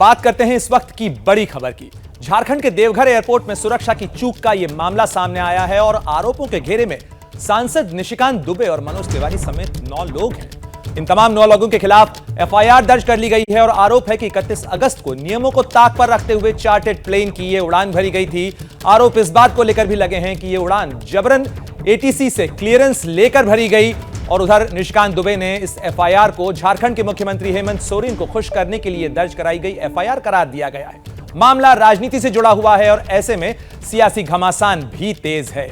बात करते हैं इस वक्त की बड़ी खबर की। झारखंड के देवघर एयरपोर्ट में सुरक्षा की चूक का यह मामला सामने आया है और आरोपों के घेरे में सांसद निशिकांत दुबे और मनोज तिवारी समेत 9 लोग हैं। इन तमाम 9 लोगों के खिलाफ एफआईआर दर्ज कर ली गई है और आरोप है कि 31 अगस्त को नियमों को ताक पर रखते हुए चार्टर्ड प्लेन की यह उड़ान भरी गई थी। आरोप इस बात को लेकर भी लगे हैं कि यह उड़ान जबरन एटीसी से क्लियरेंस लेकर भरी गई और उधर निशिकांत दुबे ने इस एफआईआर को झारखंड के मुख्यमंत्री हेमंत सोरेन को खुश करने के लिए दर्ज कराई गई एफआईआर करार दिया गया है। मामला राजनीति से जुड़ा हुआ है और ऐसे में सियासी घमासान भी तेज है।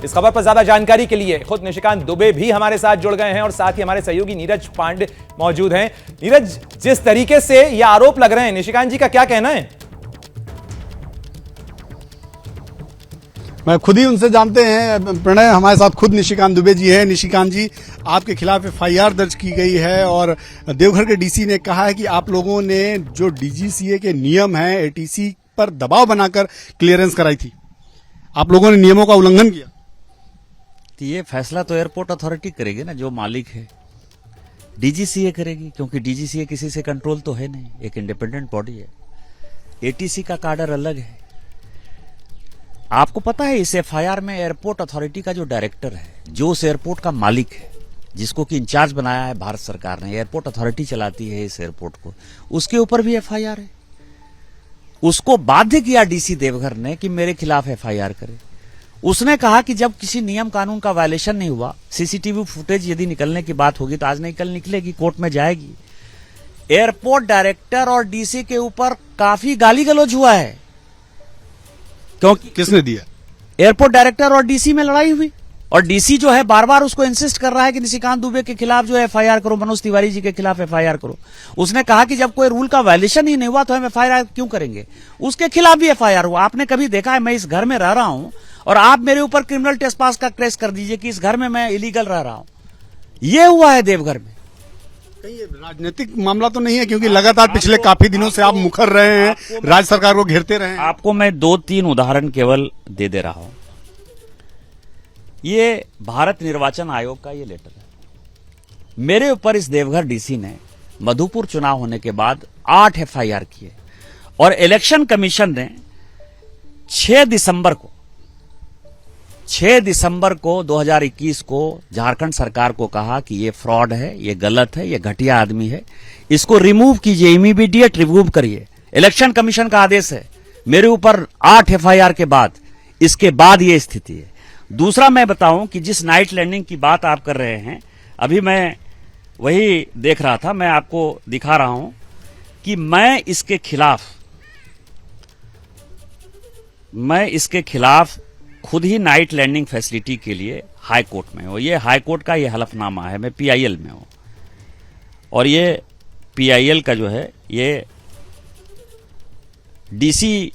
इस खबर पर ज्यादा जानकारी के लिए खुद निशिकांत दुबे भी हमारे साथ जुड़ गए हैं और साथ ही हमारे सहयोगी नीरज पांडे मौजूद हैं। नीरज, जिस तरीके से ये आरोप लग रहे हैं, निशिकांत जी का क्या कहना है? मैं खुद ही उनसे जानते हैं। प्रणय, हमारे साथ खुद निशिकांत दुबे जी हैं। निशिकांत जी, आपके खिलाफ एफआईआर दर्ज की गई है और देवघर के डीसी ने कहा है कि आप लोगों ने जो डीजीसीए के नियम हैं एटीसी पर दबाव बनाकर क्लियरेंस कराई थी, आप लोगों ने नियमों का उल्लंघन किया। तो ये फैसला तो एयरपोर्ट अथॉरिटी करेगी ना, जो मालिक है। डीजीसीए करेगी, क्योंकि डीजीसीए किसी से कंट्रोल तो है नहीं, एक इंडिपेंडेंट बॉडी है। एटीसी का काडर अलग है। आपको पता है इस एफआईआर में एयरपोर्ट अथॉरिटी का जो डायरेक्टर है, जो उस एयरपोर्ट का मालिक है, जिसको कि इंचार्ज बनाया है भारत सरकार ने, एयरपोर्ट अथॉरिटी चलाती है इस एयरपोर्ट को, उसके ऊपर भी एफआईआर है। उसको बाध्य किया डीसी देवघर ने कि मेरे खिलाफ एफआईआर करे। उसने कहा कि जब किसी नियम कानून का वायलेशन नहीं हुआ, सीसीटीवी फुटेज यदि निकलने की बात होगी तो आज नहीं कल निकलेगी, कोर्ट में जाएगी। एयरपोर्ट डायरेक्टर और डीसी के ऊपर काफी गाली गलौज हुआ है। क्योंकि किसने दिया? एयरपोर्ट डायरेक्टर और डीसी में लड़ाई हुई और डीसी जो है बार बार उसको इंसिस्ट कर रहा है कि निशिकांत दुबे के खिलाफ जो है एफआईआर करो, मनोज तिवारी जी के खिलाफ एफआईआर करो। उसने कहा कि जब कोई रूल का वायलेशन ही नहीं हुआ तो हम एफआईआर क्यों करेंगे। उसके खिलाफ भी एफआईआर हुआ। आपने कभी देखा है, मैं इस घर में रह रहा हूं और आप मेरे ऊपर क्रिमिनल ट्रेसपास का केस कर दीजिए कि इस घर में मैं इलीगल रह रहा हूं। यह हुआ है देवघर में। कहीं ये राजनीतिक मामला तो नहीं है? क्योंकि लगातार पिछले काफी दिनों से आप मुखर रहे हैं, राज्य सरकार को घेरते रहे हैं। आपको मैं 2-3 उदाहरण केवल दे रहा हूं। ये भारत निर्वाचन आयोग का ये लेटर है। मेरे ऊपर इस देवघर डीसी ने मधुपुर चुनाव होने के बाद 8 एफआईआर किए और इलेक्शन कमीशन ने 6 दिसंबर को 2021 को झारखंड सरकार को कहा कि ये फ्रॉड है, ये गलत है, ये घटिया आदमी है, इसको रिमूव कीजिए, इमीडिएट रिमूव करिए। इलेक्शन कमीशन का आदेश है। मेरे ऊपर 8 एफआईआर के बाद, इसके बाद ये स्थिति है। दूसरा मैं बताऊं कि जिस नाइट लैंडिंग की बात आप कर रहे हैं, अभी मैं वही देख रहा था, मैं आपको दिखा रहा हूं कि मैं इसके खिलाफ खुद ही नाइट लैंडिंग फैसिलिटी के लिए हाई कोर्ट में हूं। ये हाई कोर्ट का ये हलफनामा है। मैं पीआईएल में हूं और ये पीआईएल का जो है, ये डीसी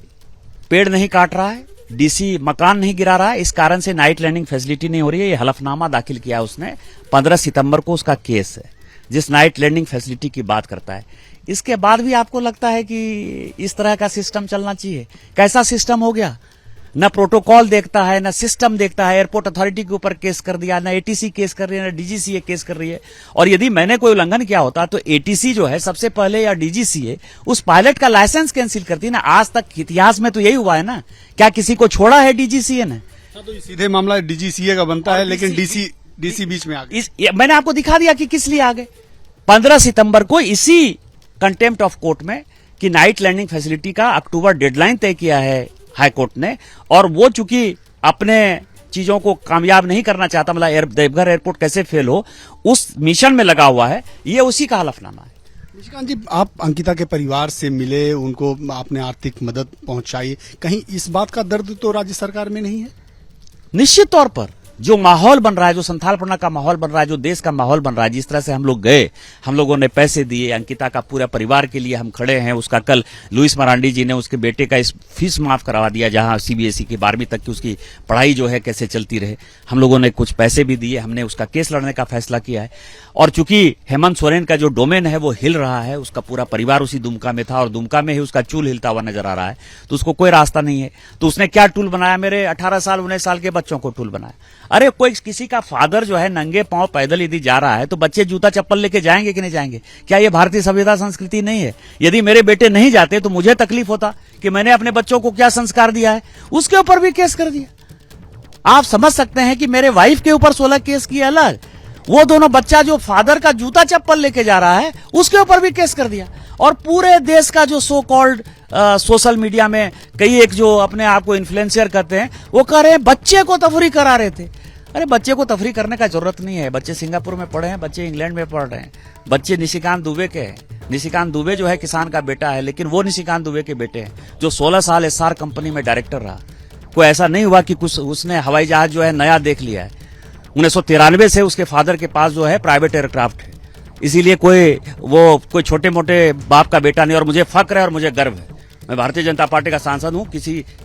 पेड़ नहीं काट रहा है, डीसी मकान नहीं गिरा रहा है, इस कारण से नाइट लैंडिंग फैसिलिटी नहीं हो रही है। ये हलफनामा दाखिल किया उसने 15 सितंबर को, उसका केस है जिस नाइट लैंडिंग फैसिलिटी की बात करता है। इसके बाद भी आपको लगता है कि इस तरह का सिस्टम चलना चाहिए? कैसा सिस्टम हो गया? न प्रोटोकॉल देखता है, न सिस्टम देखता है। एयरपोर्ट अथॉरिटी के ऊपर केस कर दिया, न एटीसी केस कर रही है, न डीजीसीए केस कर रही है। और यदि मैंने कोई उल्लंघन किया होता तो एटीसी जो है सबसे पहले, या डीजीसीए उस पायलट का लाइसेंस कैंसिल करती ना। आज तक इतिहास में तो यही हुआ है ना। क्या किसी को छोड़ा है डीजीसीए ने? तो सीधे मामला डीजीसीए का बनता है, लेकिन डीसी बीच में आ गए। मैंने आपको दिखा दिया कि किस लिए आ गए। 15 सितंबर को इसी कंटेम्प्ट ऑफ कोर्ट में कि नाइट लैंडिंग फैसिलिटी का अक्टूबर डेडलाइन तय किया है हाई कोर्ट ने, और वो चूंकि अपने चीजों को कामयाब नहीं करना चाहता, मतलब देवघर एयरपोर्ट कैसे फेल हो, उस मिशन में लगा हुआ है। ये उसी का हलफनामा है। निशिकांत जी, आप अंकिता के परिवार से मिले, उनको आपने आर्थिक मदद पहुंचाई, कहीं इस बात का दर्द तो राज्य सरकार में नहीं है? निश्चित तौर पर जो माहौल बन रहा है, जो संथालपना का माहौल बन रहा है, जो देश का माहौल बन रहा है, जिस तरह से हम लोग गए, हम लोगों ने पैसे दिए, अंकिता का पूरा परिवार के लिए हम खड़े हैं। उसका कल लुइस मरांडी जी ने उसके बेटे का इस फीस माफ करवा दिया, जहां सीबीएसई की 12वीं तक की उसकी पढ़ाई जो है कैसे चलती रहे। हम लोगों ने कुछ पैसे भी दिए, हमने उसका केस लड़ने का फैसला किया है। और चूंकि हेमंत सोरेन का जो डोमेन है वो हिल रहा है, उसका पूरा परिवार उसी दुमका में था और दुमका में ही उसका चूल हिलता हुआ नजर आ रहा है, तो उसको कोई रास्ता नहीं है। तो उसने क्या टूल बनाया? मेरे 18 साल 19 साल के बच्चों को टूल बनाया। अरे कोई किसी का फादर जो है नंगे पांव पैदल यदि जा रहा है तो बच्चे जूता चप्पल लेके जाएंगे कि नहीं जाएंगे? क्या ये भारतीय सभ्यता संस्कृति नहीं है? यदि मेरे बेटे नहीं जाते तो मुझे तकलीफ होता कि मैंने अपने बच्चों को क्या संस्कार दिया है। उसके ऊपर भी केस कर दिया। आप समझ सकते हैं कि मेरे वाइफ के ऊपर 16 केस किए अलग, वो दोनों बच्चा जो फादर का जूता चप्पल लेके जा रहा है उसके ऊपर भी केस कर दिया। और पूरे देश का जो सो कॉल्ड सोशल मीडिया में कई एक जो अपने आप को इन्फ्लुएंसर कहते हैं वो कह रहे हैं बच्चे को तफरी करा रहे थे। अरे बच्चे को तफरी करने का जरूरत नहीं है। बच्चे सिंगापुर में पढ़े हैं, बच्चे इंग्लैंड में पढ़ रहे हैं, बच्चे निशिकांत दुबे के हैं। निशिकांत दुबे जो है किसान का बेटा है, लेकिन वो निशिकांत दुबे के बेटे हैं जो 16 साल एसआर कंपनी में डायरेक्टर रहा। कोई ऐसा नहीं हुआ कि कुछ उसने हवाई जहाज जो है नया देख लिया है। 1993 से उसके फादर के पास जो है प्राइवेट एयरक्राफ्ट है, इसीलिए कोई छोटे मोटे बाप का बेटा नहीं। और मुझे फक्र है और मुझे गर्व है, मैं भारतीय जनता पार्टी का सांसद हूं,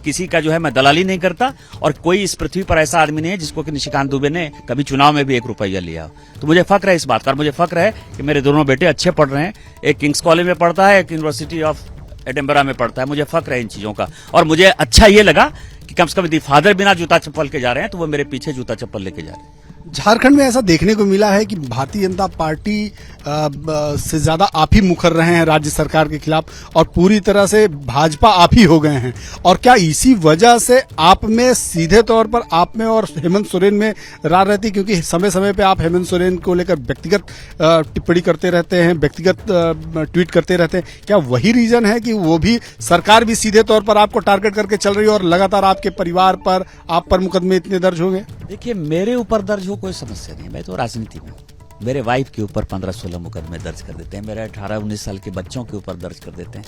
किसी का जो है मैं दलाली नहीं करता। और कोई इस पृथ्वी पर ऐसा आदमी नहीं है जिसको कि निशिकांत दुबे ने कभी चुनाव में भी 1 रुपया लिया। तो मुझे फक्र है इस बात का। मुझे फक्र है कि मेरे दोनों बेटे अच्छे पढ़ रहे हैं, एक किंग्स कॉलेज में पढ़ता है, एक यूनिवर्सिटी ऑफ एडिनबरा में पढ़ता है। मुझे फक्र है इन चीजों का। और मुझे अच्छा ये लगा कि कम से कम यदि फादर बिना जूता चप्पल के जा रहे हैं तो वो मेरे पीछे जूता चप्पल लेके जा रहे हैं। झारखंड में ऐसा देखने को मिला है कि भारतीय जनता पार्टी से ज्यादा आप ही मुखर रहे हैं राज्य सरकार के खिलाफ और पूरी तरह से भाजपा आप ही हो गए हैं। और क्या इसी वजह से आप में सीधे तौर पर आप में और हेमंत सोरेन में रार रहती? क्योंकि समय समय पे आप हेमंत सोरेन को लेकर व्यक्तिगत टिप्पणी करते रहते हैं, व्यक्तिगत ट्वीट करते रहते हैं। क्या वही रीजन है कि वो भी सरकार भी सीधे तौर पर आपको टारगेट करके चल रही है और लगातार आपके परिवार पर, आप पर मुकदमे इतने दर्ज होंगे? देखिए, मेरे ऊपर दर्ज हो कोई समस्या नहीं, मैं तो राजनीति में हूं। मेरे वाइफ के ऊपर 15-16 मुकदमे दर्ज कर देते हैं, मेरे 18-19 साल के बच्चों के ऊपर दर्ज कर देते हैं।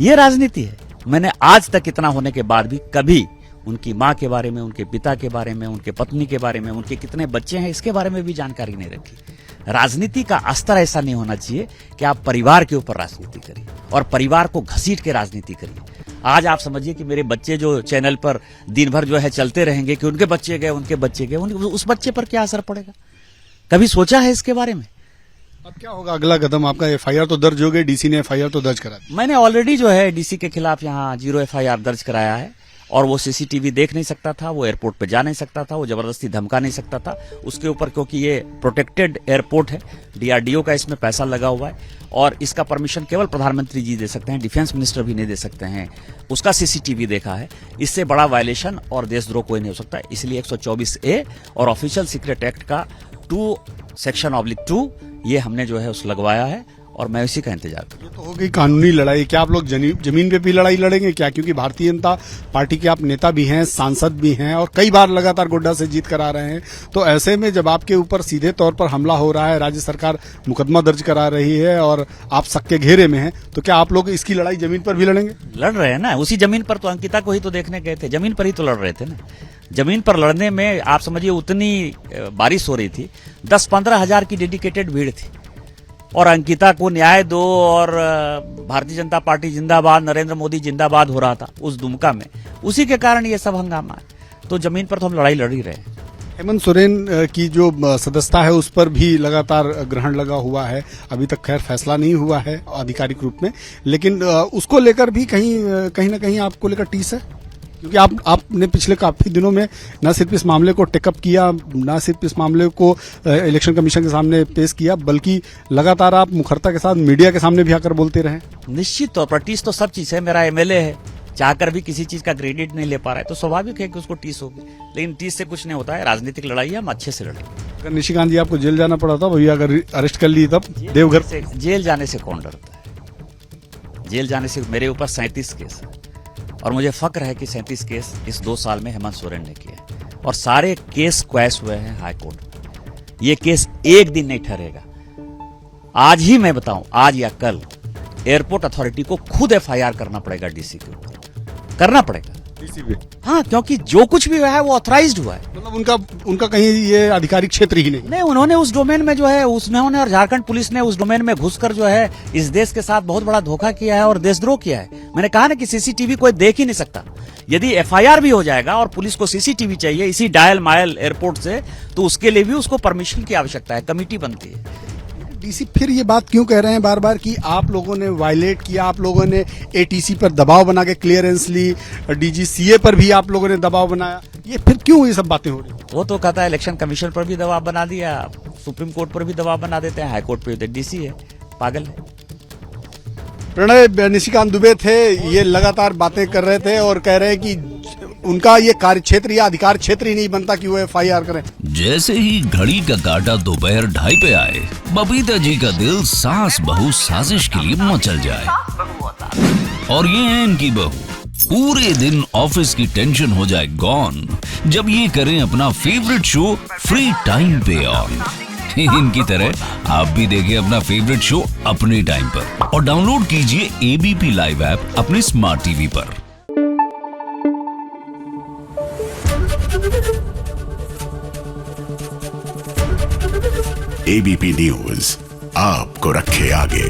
ये राजनीति है। मैंने आज तक इतना होने के बाद भी कभी उनकी माँ के बारे में, उनके पिता के बारे में, उनके पत्नी के बारे में, उनके कितने बच्चे हैं इसके बारे में भी जानकारी नहीं रखी। राजनीति का अस्तर ऐसा नहीं होना चाहिए कि आप परिवार के ऊपर राजनीति करिए और परिवार को घसीट के राजनीति करिए। आज आप समझिए कि मेरे बच्चे जो चैनल पर दिन भर जो है चलते रहेंगे कि उनके बच्चे गए, उस बच्चे पर क्या असर पड़ेगा? कभी सोचा है इसके बारे में? अब क्या होगा अगला कदम आपका? एफआईआर तो दर्ज हो गई, डीसी ने एफआईआर तो दर्ज करा दी। मैंने ऑलरेडी जो है डीसी के खिलाफ यहाँ 0 एफआईआर दर्ज कराया है। और वो सीसीटीवी देख नहीं सकता था, वो एयरपोर्ट पे जा नहीं सकता था, वो जबरदस्ती धमका नहीं सकता था उसके ऊपर, क्योंकि ये प्रोटेक्टेड एयरपोर्ट है, डीआरडीओ का इसमें पैसा लगा हुआ है और इसका परमिशन केवल प्रधानमंत्री जी दे सकते हैं, डिफेंस मिनिस्टर भी नहीं दे सकते हैं। उसका सीसीटीवी देखा है। इससे बड़ा वायलेशन और देशद्रोह कोई नहीं हो सकता। इसलिए 124A और ऑफिशियल सीक्रेट एक्ट का 2 सेक्शन (2) ये हमने जो है उस लगवाया है और मैं इसी का इंतजार कर रहा हूं। ये तो हो गई कानूनी लड़ाई। क्या आप लोग जमीन पे भी लड़ाई लड़ेंगे क्या? क्योंकि भारतीय जनता पार्टी के आप नेता भी हैं, सांसद भी हैं और कई बार लगातार गोड्डा से जीत कर आ रहे हैं। तो ऐसे में जब आपके ऊपर सीधे तौर पर हमला हो रहा है, राज्य सरकार मुकदमा दर्ज करा रही है और आप सबके घेरे में हैं, तो क्या आप लोग इसकी लड़ाई जमीन पर भी लड़ेंगे? लड़ रहे हैं ना, उसी जमीन पर तो अंकिता को ही तो देखने गए थे, जमीन पर ही तो लड़ रहे थे ना। जमीन पर लड़ने में आप समझिए उतनी बारिश हो रही थी, 10-15 हजार की डेडिकेटेड भीड़ थी और अंकिता को न्याय दो और भारतीय जनता पार्टी जिंदाबाद, नरेंद्र मोदी जिंदाबाद हो रहा था उस दुमका में। उसी के कारण ये सब हंगामा है। तो जमीन पर तो हम लड़ाई लड़ ही रहे हैं। हेमंत सोरेन की जो सदस्यता है उस पर भी लगातार ग्रहण लगा हुआ है। अभी तक खैर फैसला नहीं हुआ है आधिकारिक रूप में, लेकिन उसको लेकर भी कहीं ना कहीं आपको लेकर टीस है, क्योंकि आपने पिछले काफी दिनों में न सिर्फ इस मामले को टेकअप किया, न सिर्फ इस मामले को इलेक्शन कमीशन के सामने पेश किया, बल्कि लगातार आप मुखरता के साथ मीडिया के सामने भी आकर बोलते रहे। निश्चित तौर पर टीस तो सब चीज है। मेरा एमएलए है, चाहकर भी किसी चीज का क्रेडिट नहीं ले पा रहा है तो स्वाभाविक है कि उसको टीस होगी, लेकिन टीस से कुछ नहीं होता है। राजनीतिक लड़ाई है, हम अच्छे से लड़ेंगे। अगर निशिकांत जी आपको जेल जाना पड़ा था, भैया अगर अरेस्ट कर ली तब देवघर से जेल जाने से कौन डरता है? जेल जाने से मेरे ऊपर 37 केस है और मुझे फक्र है कि 37 केस इस 2 साल में हेमंत सोरेन ने किए और सारे केस क्वैश हुए हैं हाई कोर्ट में। ये केस एक दिन नहीं ठहरेगा। आज ही मैं बताऊं, आज या कल एयरपोर्ट अथॉरिटी को खुद एफआईआर करना पड़ेगा, डीसी के ऊपर करना पड़ेगा। डीसी भी? हाँ, क्योंकि जो कुछ भी हुआ है वो ऑथराइज्ड हुआ है। मतलब उनका कहीं ये आधिकारिक क्षेत्र ही नहीं। उन्होंने उस डोमेन में जो है उन्होंने और झारखंड पुलिस ने उस डोमेन में घुसकर जो है इस देश के साथ बहुत बड़ा धोखा किया है और देशद्रोह किया है। मैंने कहा ना कि सीसीटीवी कोई देख ही नहीं सकता। यदि एफआईआर भी हो जाएगा और पुलिस को सीसीटीवी चाहिए इसी डायल माइल एयरपोर्ट से, तो उसके लिए भी उसको परमिशन की आवश्यकता है, कमेटी बनती है। डीसी फिर ये बात क्यों कह रहे हैं बार बार कि आप लोगों ने वायलेट किया, आप लोगों ने एटीसी पर दबाव बना के क्लियरेंस ली, डीजीसीए पर भी आप लोगों ने दबाव बनाया, ये फिर क्यों ये सब बातें हो रही हैं? वो तो कहता है इलेक्शन कमीशन पर भी दबाव बना दिया, सुप्रीम कोर्ट पर भी दबाव बना देते हैं, हाई कोर्ट पे डीसी है, पागल है। प्रणय निशिकांत दुबे थे, ये लगातार बातें कर रहे थे और कह रहे हैं कि उनका ये कार्य क्षेत्र या अधिकार क्षेत्र ही नहीं बनता कि वो एफआईआर करें। जैसे ही घड़ी का काटा दोपहर 2:30 पे आए, बबीता जी का दिल सास बहू साजिश के लिए मचल जाए। और ये है इनकी बहू, पूरे दिन ऑफिस की टेंशन हो जाए गॉन जब ये करें अपना फेवरेट शो फ्री टाइम पे ऑन। इनकी तरह आप भी देखिए अपना फेवरेट शो अपने टाइम पर और डाउनलोड कीजिए एबीपी लाइव ऐप अपने स्मार्ट टीवी पर। एबीपी न्यूज आपको रखे आगे।